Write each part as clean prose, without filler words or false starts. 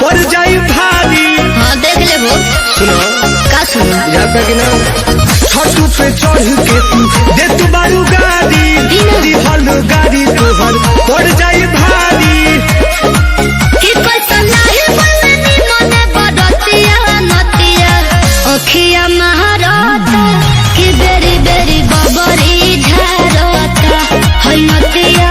पड़ जाई भारी। हाँ देख ले वो सुनो का सुनो जाता कि ना छतू पे चढ़ के तू दे तू बारू गाड़ी दिहल गाड़ी तोहर पड़ जाई भारी। कि कैसन लाहे बलनी मने बदतिया नतिया अखिया महारता कि बेरी बेरी बबरी झारता है नतिया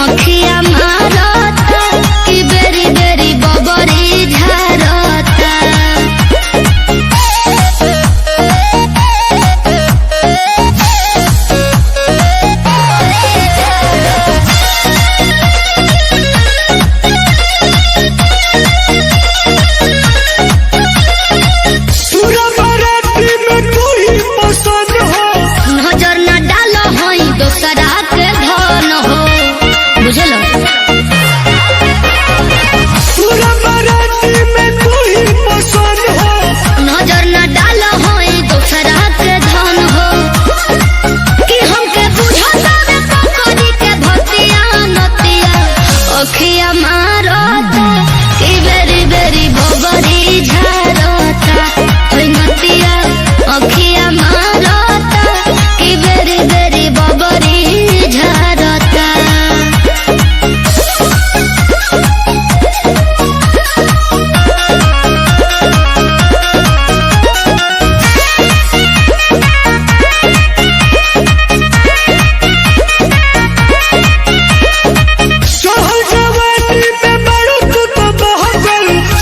अखिया महारता कि बेरी बेरी बबरी झारता। नजर न डालो हई दोसरा के धन हो बुझलो। नजर न डालो हई दोसरा के धन हो कि हमके बुझता रे पकड़ी के भतिया नतिया अखिया मारता कि बेरी बेरी बबरी झारता है नतिया अखिया मारता कि बेरी बेरी बबरी झारता।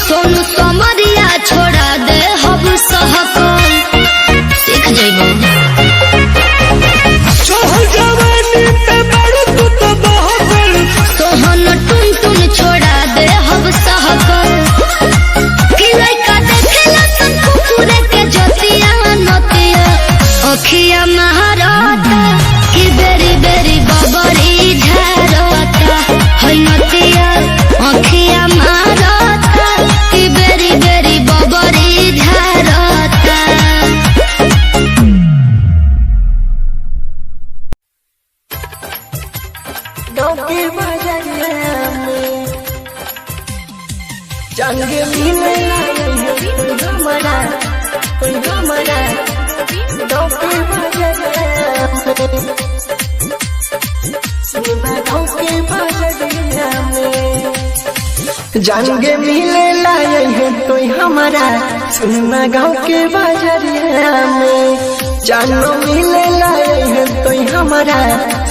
सोनू समरिया छोड़ा दे हब सहकल सीख जइबो। सोहन टुन टुन छोड़ा दे हब सहकल कि लइका देखेला सन कुकुरे के जतिया नतिया अखिया महारता कि बेरी बेरी बबरी झारता है नतिया अखिया महारता कि बेरी बेरी बबरी झारता। डोके बजरिया में जंग मिले हमारा डोके बजरिया में सुना डोके बजरिया में जंग मिले लाए हैं तो हमारा सुना गाँव के बजरिया में जानो मिले लाए हैं तो हमारा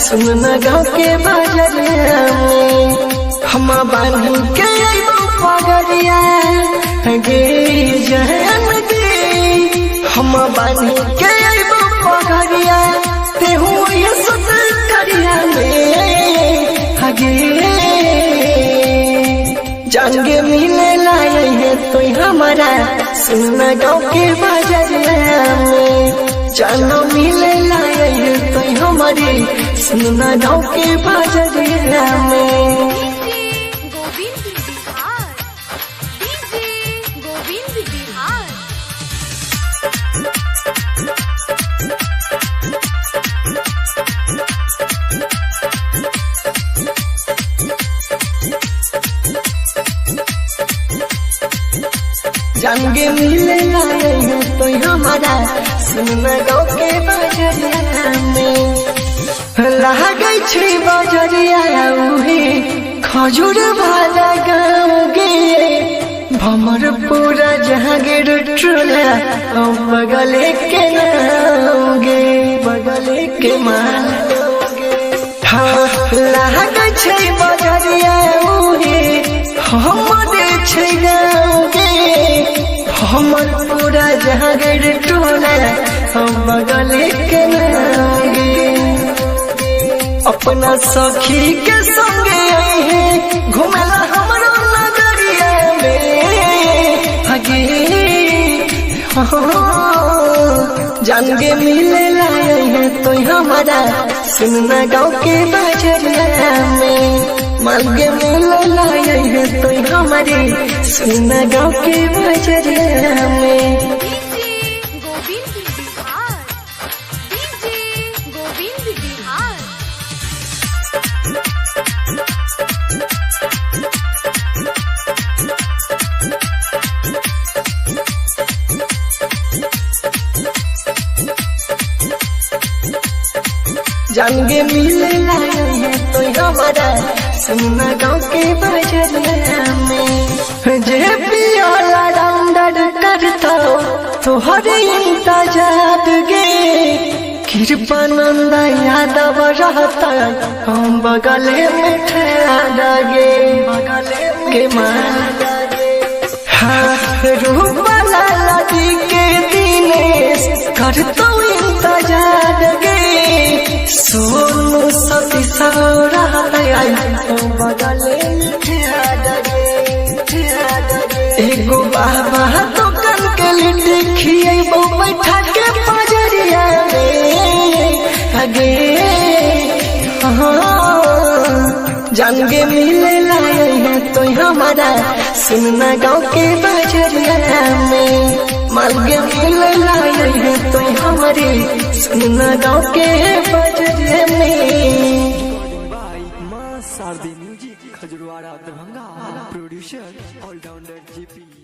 सुना गाँव के बजरिया में हम बानी के पगरिया गे जहन गे हम बानी के पगरिया तेहू ये सुत करिया में हगे जंगे मिले लाए हैं तो हमारा सुना गाँव के बजरिया में जानो मिले लाए हैं तो हमारी सुना गाँव के बजरिया में। जंगे मिले लाए हैं तो हमारा सुना गाँव के बजरिया में लागे छे बजरिया उहे खजूर भाला गाँव गे भमर पूरा जहांगीर टोला बगले के नाम गे बगले के मान हाँ लागे छे बजरिया उहे हमरे छे गाँव गे हमर पूरा जहांगीर टोला बगले के नाम गे अपना सखी के संगे आए हैं घुमेला हमरो नगरिया में हगे जंगे मिले लाए हैं तो हमारा सुनना गाँव के बजरिया में मांगे मिले लाए हैं तो हमारे सुनना गाँव के बजरिया में। जाएंगे मिले लाए हैं तो हमारा सुनना गाँव के बजरिया में। जे पियाला राउंडर करता तो हर इंतजार गे कृपानंद यादव रहता हम बगले में ठहरा गे के मार रूपला लड़ी के दिनेश करतो इंतजार गे सोनू सती सौरा बगले एगो बाबा दुकान के लिट्टी खिएबो बैठा के बजरिया में आगे जाएंगे मिले लाए हैं तो हमारा सुनना गाँव के बजरिया में। मालगे मिले लाए हैं तो हमारे सुनना गाँव के बजरिया में। मां Shardi music Khajurwada Darbhanga producer allrounder JP.